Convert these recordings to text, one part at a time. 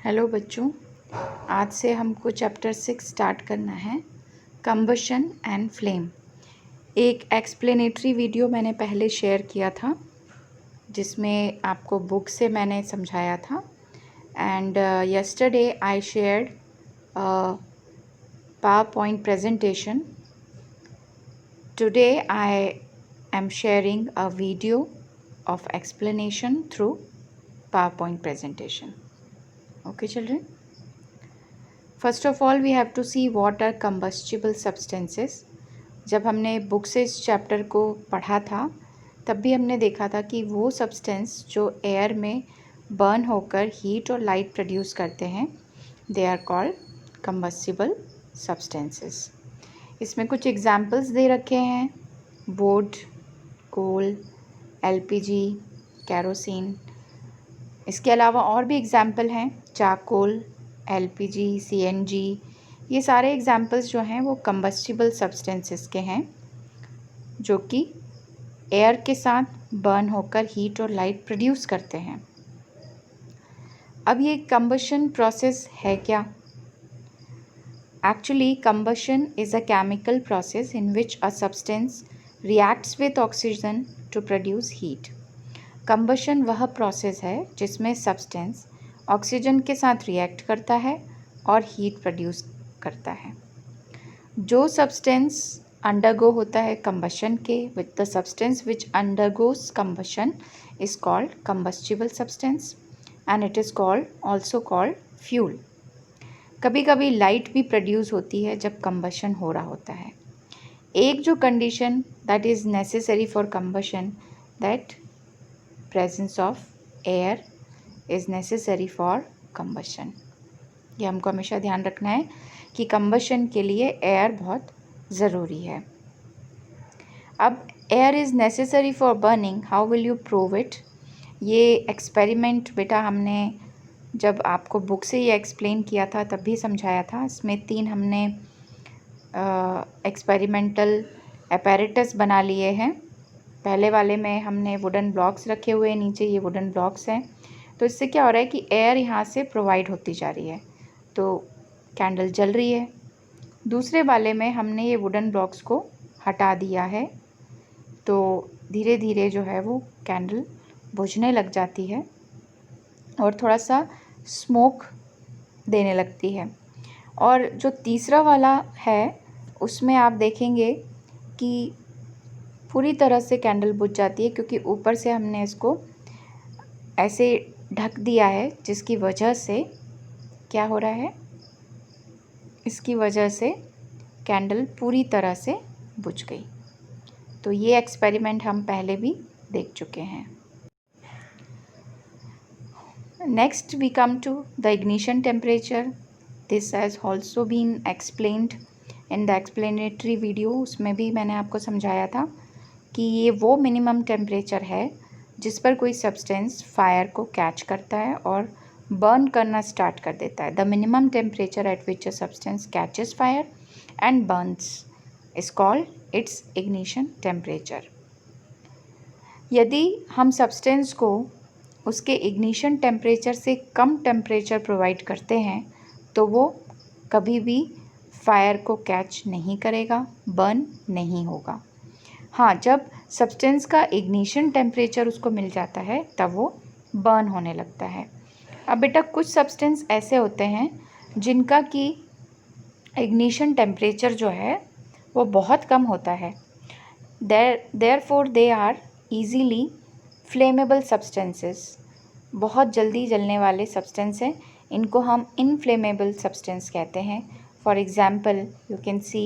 Hello बच्चों, आज से हमको चैप्टर 6 स्टार्ट करना है, कंबशन एंड फ्लेम। एक एक्सप्लेनेटरी वीडियो मैंने पहले शेयर किया था जिसमें आपको बुक से मैंने समझाया था। And yesterday I shared PowerPoint presentation. Today I am sharing a video of explanation through PowerPoint presentation. Okay children? First of all we have to see what are combustible substances. जब हमने book से इस chapter को पढ़ा था तब भी हमने देखा था कि वो सब्सटेंस जो एयर में बर्न होकर हीट और लाइट प्रोड्यूस करते हैं they are called combustible substances. इसमें कुछ एग्जांपल्स दे रखे हैं, वुड, कोल, एलपीजी, केरोसिन। इसके अलावा और भी एग्जांपल हैं, चारकोल, एलपीजी, सीएनजी। ये सारे एग्जांपल्स जो हैं वो कंबस्टिबल सब्सटेंसेस के हैं जो कि एयर के साथ बर्न होकर हीट और लाइट प्रोड्यूस करते हैं। अब ये कंबशन प्रोसेस है क्या? Actually combustion is a chemical process in which a substance reacts with oxygen to produce heat. Combustion वह प्रोसेस है जिसमें सब्सटेंस ऑक्सीजन के साथ रिएक्ट करता है और हीट प्रोड्यूस करता है। जो सब्सटेंस अंडरगो होता है कंबशन के, with the substance which undergoes combustion is called combustible substance and it is called also called fuel. कभी कभी लाइट भी प्रोड्यूस होती है जब कंबशन हो रहा होता है। एक जो condition that is necessary for combustion, that presence of air is necessary for combustion. ये हमको हमेशा ध्यान रखना है कि कंबशन के लिए एयर बहुत ज़रूरी है। अब air is necessary for burning, how will you prove it? ये एक्सपेरिमेंट बेटा हमने जब आपको बुक से ये एक्सप्लेन किया था तब भी समझाया था। इसमें 3 हमने एक्सपेरिमेंटल अपैरेटस बना लिए हैं। पहले वाले में हमने वुडन ब्लॉक्स रखे हुए हैं, नीचे ये वुडन ब्लॉक्स हैं। तो इससे क्या हो रहा है कि एयर यहाँ से प्रोवाइड होती जा रही है, तो कैंडल जल रही है। दूसरे वाले में हमने ये वुडन ब्लॉक्स को हटा दिया है, तो धीरे धीरे जो है वो कैंडल बुझने लग जाती है और थोड़ा सा स्मोक देने लगती है। और जो तीसरा वाला है उसमें आप देखेंगे कि पूरी तरह से कैंडल बुझ जाती है, क्योंकि ऊपर से हमने इसको ऐसे ढक दिया है जिसकी वजह से क्या हो रहा है, इसकी वजह से कैंडल पूरी तरह से बुझ गई। तो ये एक्सपेरिमेंट हम पहले भी देख चुके हैं। Next we come to the ignition temperature. This has also been explained in the explanatory video. उसमें भी मैंने आपको समझाया था कि ये वो मिनिमम टेम्परेचर है जिस पर कोई सब्सटेंस फायर को कैच करता है और बर्न करना स्टार्ट कर देता है। The minimum temperature at which a substance catches fire and Burns is called its ignition temperature. यदि हम सब्सटेंस को उसके इग्निशन टेम्परेचर से कम टेम्परेचर प्रोवाइड करते हैं तो वो कभी भी फायर को कैच नहीं करेगा, बर्न नहीं होगा। हाँ, जब सब्सटेंस का इग्निशन टेम्परेचर उसको मिल जाता है तब वो बर्न होने लगता है। अब बेटा कुछ सब्सटेंस ऐसे होते हैं जिनका कि इग्निशन टेम्परेचर जो है वो बहुत कम होता है, therefore they are easily flammable substances. बहुत जल्दी जलने वाले सब्सटेंस हैं, इनको हम इनफ्लेमेबल सब्सटेंस कहते हैं। For example you can see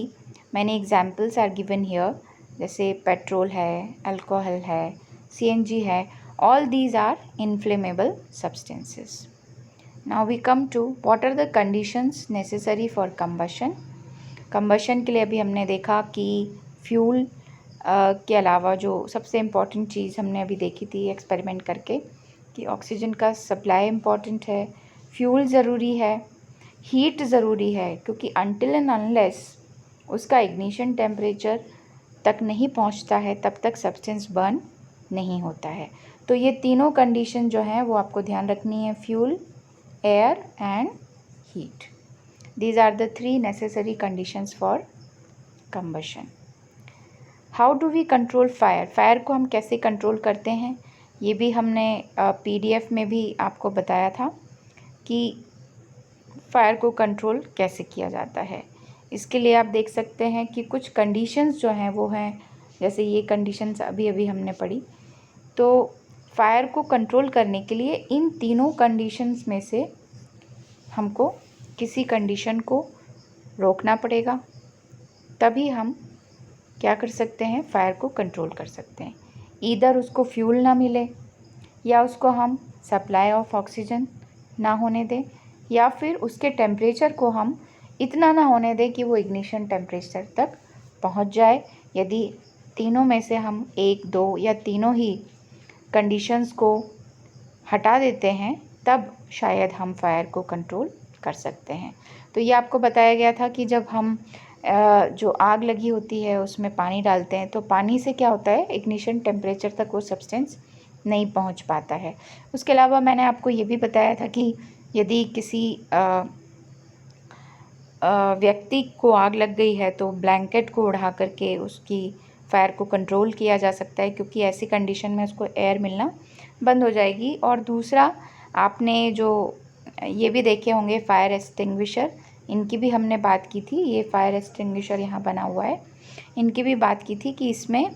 many examples are given here, जैसे पेट्रोल है, अल्कोहल है, सीएनजी है, all these are inflammable substances. Now we come to what are the conditions necessary for combustion. Combustion के लिए अभी हमने देखा कि फ्यूल के अलावा जो सबसे इम्पॉर्टेंट चीज़ हमने अभी देखी थी एक्सपेरिमेंट करके कि ऑक्सीजन का सप्लाई इम्पॉर्टेंट है, फ्यूल ज़रूरी है, हीट ज़रूरी है, क्योंकि अनटिल एंड अनलेस उसका इग्निशन टेम्परेचर तक नहीं पहुंचता है तब तक सब्सटेंस बर्न नहीं होता है। तो ये तीनों कंडीशन जो हैं वो आपको ध्यान रखनी है, fuel, air and heat. These are the three necessary conditions for combustion. How do we control fire? Fire को हम कैसे कंट्रोल करते हैं, ये भी हमने PDF में भी आपको बताया था कि फायर को कंट्रोल कैसे किया जाता है। इसके लिए आप देख सकते हैं कि कुछ कंडीशंस जो हैं वो हैं, जैसे ये कंडीशंस अभी अभी हमने पढ़ी। तो फायर को कंट्रोल करने के लिए इन तीनों कंडीशंस में से हमको किसी कंडीशन को रोकना पड़ेगा, तभी हम क्या कर सकते हैं, फायर को कंट्रोल कर सकते हैं। ईदर उसको फ्यूल ना मिले, या उसको हम सप्लाई ऑफ ऑक्सीजन ना होने दें, या फिर उसके टेम्परेचर को हम इतना ना होने दें कि वो इग्निशन टेम्परेचर तक पहुंच जाए। यदि तीनों में से हम एक, दो या तीनों ही कंडीशंस को हटा देते हैं, तब शायद हम फायर को कंट्रोल कर सकते हैं। तो ये आपको बताया गया था कि जब हम जो आग लगी होती है उसमें पानी डालते हैं, तो पानी से क्या होता है, इग्निशन टेम्परेचर तक वो सब्सटेंस नहीं पहुंच पाता है। उसके अलावा मैंने आपको ये भी बताया था कि यदि किसी व्यक्ति को आग लग गई है तो ब्लैंकेट को उड़ा करके उसकी फायर को कंट्रोल किया जा सकता है, क्योंकि ऐसी कंडीशन में उसको एयर मिलना बंद हो जाएगी। और दूसरा, आपने जो ये भी देखे होंगे फायर एक्सटिंग्विशर, इनकी भी हमने बात की थी। ये फायर एक्सटिंग्विशर यहाँ बना हुआ है, इनकी भी बात की थी कि इसमें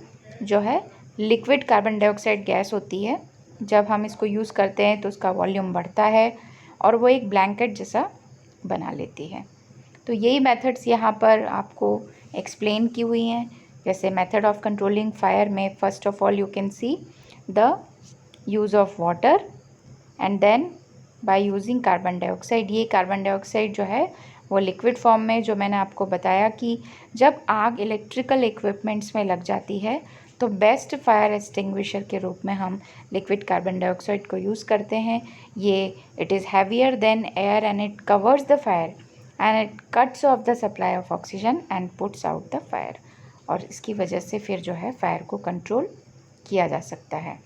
जो है लिक्विड कार्बन डाइऑक्साइड गैस होती है। जब हम इसको यूज़ करते हैं तो उसका वॉल्यूम बढ़ता है और वो एक ब्लैंकेट जैसा बना लेती है। तो यही मेथड्स यहाँ पर आपको एक्सप्लेन की हुई हैं। जैसे मेथड ऑफ कंट्रोलिंग फायर में first of all you can see the use of water and then by using carbon dioxide. ये कार्बन डाइऑक्साइड जो है वो लिक्विड फॉर्म में, जो मैंने आपको बताया कि जब आग इलेक्ट्रिकल इक्विपमेंट्स में लग जाती है तो बेस्ट फायर एक्सटिंग्विशर के रूप में हम लिक्विड कार्बन डाइऑक्साइड को यूज़ करते हैं। ये it is heavier than air and it covers the fire and it cuts of the supply of oxygen and puts out the fire. और इसकी वजह से फिर जो है फायर को कंट्रोल किया जा सकता है।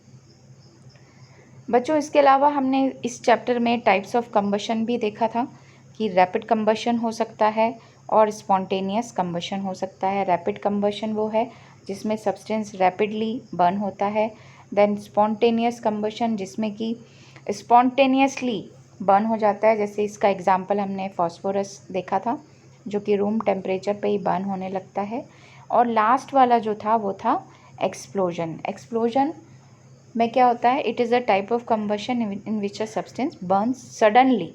बच्चों, इसके अलावा हमने इस चैप्टर में टाइप्स ऑफ कंबशन भी देखा था कि रैपिड कंबशन हो सकता है और स्पॉन्टेनियस कंबशन हो सकता है। रैपिड कंबशन वो है जिसमें सब्सटेंस रैपिडली बर्न होता है। देन स्पॉन्टेनियस कंबशन जिसमें कि स्पॉन्टेनियसली बर्न हो जाता है। जैसे इसका एग्जांपल हमने फॉस्फोरस देखा था, जो कि रूम टेम्परेचर पे ही बर्न होने लगता है। और लास्ट वाला जो था वो था एक्सप्लोजन। एक्सप्लोजन में क्या होता है, it is a type of combustion in which a substance Burns suddenly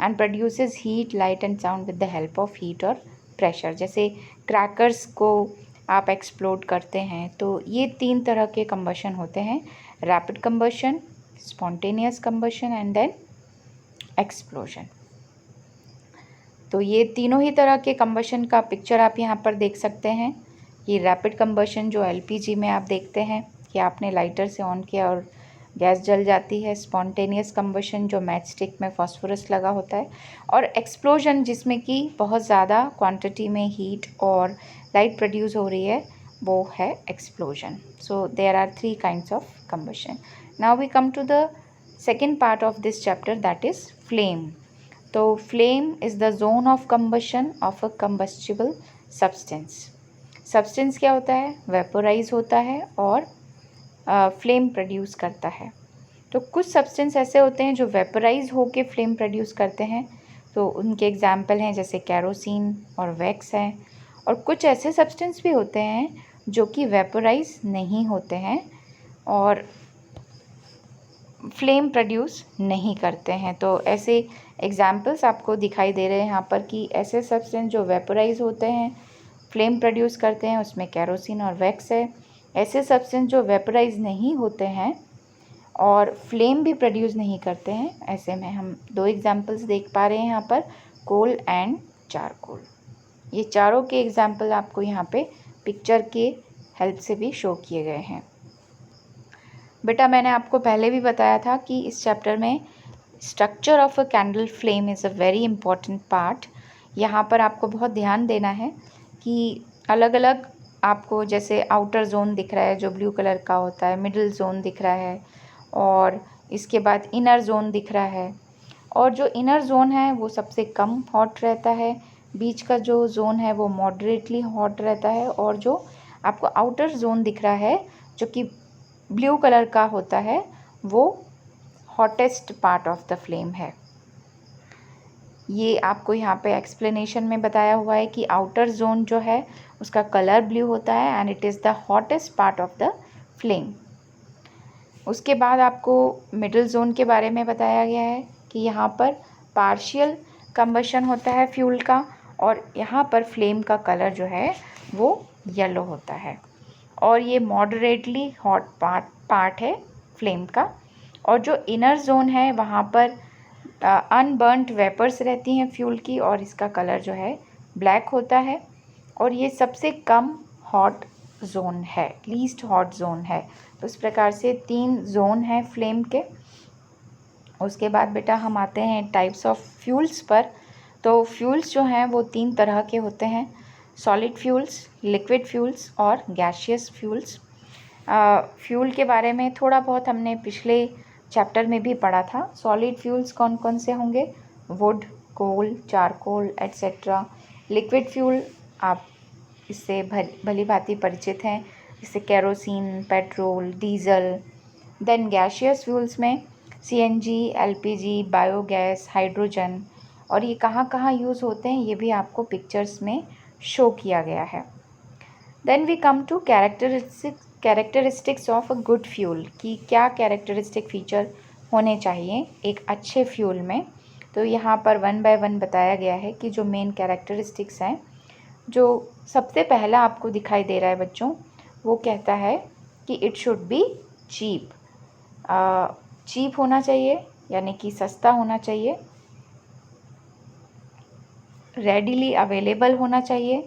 and produces heat, light and sound with the help of heat और प्रेशर। जैसे क्रैकर्स को आप एक्सप्लोड करते हैं, तो ये तीन तरह के कंबशन होते हैं, rapid combustion, spontaneous combustion and then explosion. तो ये तीनों ही तरह के कंबशन का पिक्चर आप यहाँ पर देख सकते हैं। ये रैपिड कंबशन जो LPG में आप देखते हैं कि आपने लाइटर से ऑन किया और गैस जल जाती है। स्पॉन्टेनियस कंबशन जो मैच स्टिक में फॉस्फोरस लगा होता है। और एक्सप्लोजन जिसमें कि बहुत ज़्यादा क्वांटिटी में हीट और लाइट प्रोड्यूस हो रही है, वो है explosion. So there are 3 kinds of combustion. Now we come to the second part of this chapter, that is flame. तो flame is the zone of combustion of a combustible substance. Substance क्या होता है, vaporise होता है और flame produce करता है। तो कुछ सब्सटेंस ऐसे होते हैं जो वेपोराइज होके फ्लेम प्रोड्यूस करते हैं, तो उनके एग्जाम्पल हैं जैसे कैरोसिन और वैक्स हैं। और कुछ ऐसे सब्सटेंस भी होते हैं जो कि वेपोराइज नहीं होते हैं और फ्लेम प्रोड्यूस नहीं करते हैं। तो ऐसे एग्जाम्पल्स आपको दिखाई दे रहे हैं यहाँ पर कि ऐसे सब्सटेंस जो वेपोराइज होते हैं, फ्लेम प्रोड्यूस करते हैं, उसमें कैरोसिन और वैक्स है। ऐसे सब्सटेंस जो वेपोराइज नहीं होते हैं और फ्लेम भी प्रोड्यूस नहीं करते हैं, ऐसे में हम 2 एग्जाम्पल्स देख पा रहे हैं यहाँ पर, कोल एंड चारकोल। ये चारों के एग्जाम्पल आपको यहाँ पे पिक्चर के हेल्प से भी शो किए गए हैं। बेटा, मैंने आपको पहले भी बताया था कि इस चैप्टर में structure of a candle flame is a very important part. यहाँ पर आपको बहुत ध्यान देना है कि अलग अलग आपको जैसे आउटर जोन दिख रहा है जो ब्लू कलर का होता है, मिडिल जोन दिख रहा है और इसके बाद इनर जोन दिख रहा है। और जो इनर जोन है वो सबसे कम हॉट रहता है, बीच का जो जोन है वो मॉडरेटली हॉट रहता है, और जो आपको आउटर जोन दिख रहा है जो कि ब्लू कलर का होता है वो hottest part of the flame है। ये आपको यहाँ पे एक्सप्लेनेशन में बताया हुआ है कि आउटर जोन जो है उसका कलर ब्लू होता है and it is the hottest part of the flame. उसके बाद आपको मिडिल जोन के बारे में बताया गया है कि यहाँ पर पार्शियल कंबशन होता है फ्यूल का, और यहाँ पर फ्लेम का कलर जो है वो येलो होता है, और ये मॉडरेटली हॉट पार्ट है फ्लेम का। और जो इनर जोन है वहाँ पर अनबर्नड वेपर्स रहती हैं फ्यूल की, और इसका कलर जो है ब्लैक होता है, और ये सबसे कम हॉट जोन है, लीस्ट हॉट जोन है। तो इस प्रकार से 3 जोन हैं फ्लेम के। उसके बाद बेटा हम आते हैं टाइप्स ऑफ फ्यूल्स पर। तो फ्यूल्स जो हैं वो 3 तरह के होते हैं, सॉलिड फ्यूल्स, लिक्विड फ्यूल्स और गैसियस फ्यूल्स। फ्यूल के बारे में थोड़ा बहुत हमने पिछले चैप्टर में भी पढ़ा था। सॉलिड फ्यूल्स कौन कौन से होंगे? Wood, coal, charcoal etcetera. Liquid fuel आप इससे भली भांति परिचित हैं, जैसे kerosene, petrol, diesel. Then gaseous fuels में सीएनजी, एलपीजी, बायोगैस, हाइड्रोजन, और ये कहाँ कहाँ यूज़ होते हैं ये भी आपको पिक्चर्स में शो किया गया है। Then we come to characteristics of a good fuel, कि क्या कैरेक्टरिस्टिक फीचर होने चाहिए एक अच्छे फ्यूल में। तो यहाँ पर 1 बाय 1 बताया गया है कि जो मेन कैरेक्टरिस्टिक्स हैं। जो सबसे पहला आपको दिखाई दे रहा है बच्चों, वो कहता है कि it should be cheap. Cheap होना चाहिए, यानी कि सस्ता होना चाहिए, रेडिली अवेलेबल होना चाहिए,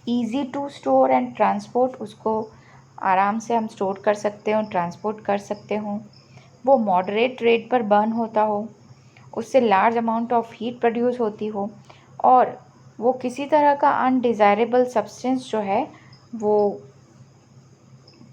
easy to store and transport, उसको आराम से हम स्टोर कर सकते हो, ट्रांसपोर्ट कर सकते हो, वो मॉडरेट रेट पर बर्न होता हो, उससे large amount of heat produce होती हो, और वो किसी तरह का अनडिज़ायरेबल सब्सटेंस जो है वो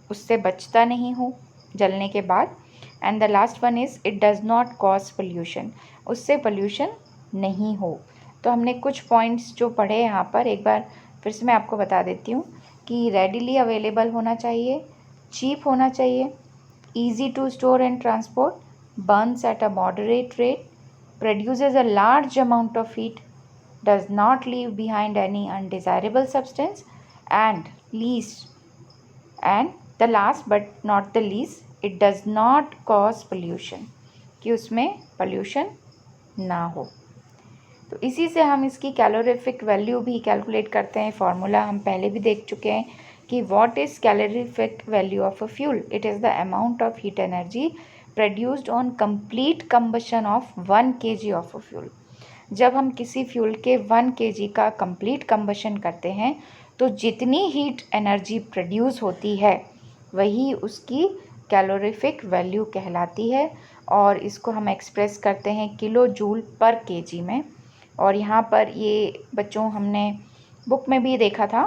उससे बचता नहीं हो जलने के बाद। And the last one is it does not cause pollution, उससे पोल्यूशन नहीं हो। तो हमने कुछ पॉइंट्स जो पढ़े यहाँ पर एक बार फिर से मैं आपको बता देती हूँ कि रेडिली अवेलेबल होना चाहिए, चीप होना चाहिए, easy to store and transport, burns at a moderate rate, produces a large amount of heat, does not leave behind any undesirable substance, and the last but not the least, it does not cause pollution, कि उसमें pollution ना हो। तो इसी से हम इसकी calorific value भी कैलकुलेट करते हैं। फॉर्मूला हम पहले भी देख चुके हैं कि what is calorific value of a fuel? It is the amount of heat energy produced on complete combustion of 1 kg of a fuel. जब हम किसी फ्यूल के 1 kg का कंप्लीट कंबशन करते हैं तो जितनी हीट एनर्जी प्रोड्यूस होती है वही उसकी कैलोरीफिक वैल्यू कहलाती है, और इसको हम एक्सप्रेस करते हैं किलो जूल पर केजी में। और यहाँ पर ये बच्चों हमने बुक में भी देखा था,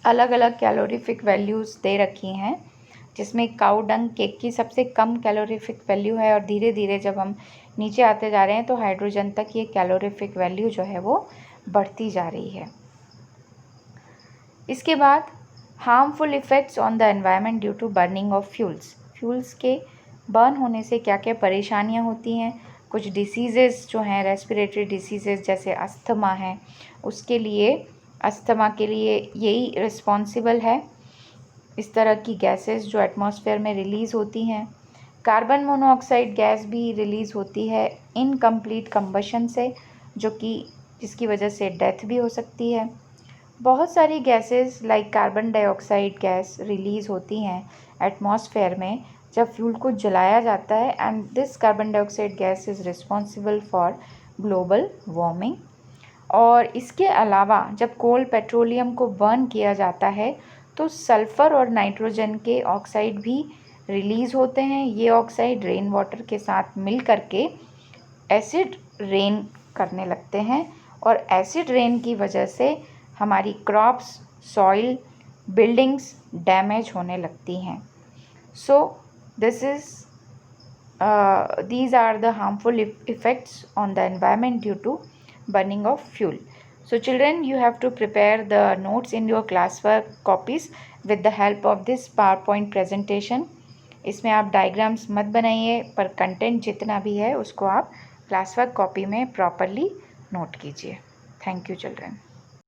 अलग अलग कैलोरीफिक वैल्यूज़ दे रखी हैं, जिसमें काऊ डंग केक की सबसे कम कैलोरीफिक वैल्यू है, और धीरे धीरे जब हम नीचे आते जा रहे हैं तो हाइड्रोजन तक ये कैलोरीफिक वैल्यू जो है वो बढ़ती जा रही है। इसके बाद harmful effects on the environment due to burning of fuels. Fuels के बर्न होने से क्या क्या परेशानियाँ होती हैं। कुछ डिसीज़ेज़ जो हैं, रेस्पिरेटरी डिसीज़ेज़ जैसे अस्थमा है, उसके लिए अस्थमा के लिए यही रिस्पॉन्सिबल है। इस तरह की गैसेस जो एटमॉस्फेयर में रिलीज़ होती हैं। कार्बन मोनोऑक्साइड गैस भी रिलीज़ होती है इनकम्प्लीट कंबशन से, जो कि जिसकी वजह से डेथ भी हो सकती है। बहुत सारी gases like carbon dioxide gas release होती हैं एटमॉस्फेयर में जब फ्यूल को जलाया जाता है, and this carbon dioxide gas is responsible for global warming. और इसके अलावा जब कोल पेट्रोलियम को बर्न किया जाता है तो सल्फ़र और नाइट्रोजन के ऑक्साइड भी रिलीज़ होते हैं। ये ऑक्साइड रेन वाटर के साथ मिल करके एसिड रेन करने लगते हैं, और एसिड रेन की वजह से हमारी क्रॉप्स, सॉइल, बिल्डिंग्स डैमेज होने लगती हैं। So this is these are the harmful effects on the environment due to burning of fuel. So children, you have to prepare the notes in your classwork copies with the help of this PowerPoint presentation. इसमें आप diagrams मत बनाइए, पर content जितना भी है उसको आप क्लासवर्क कॉपी में प्रॉपरली नोट कीजिए. Thank you children.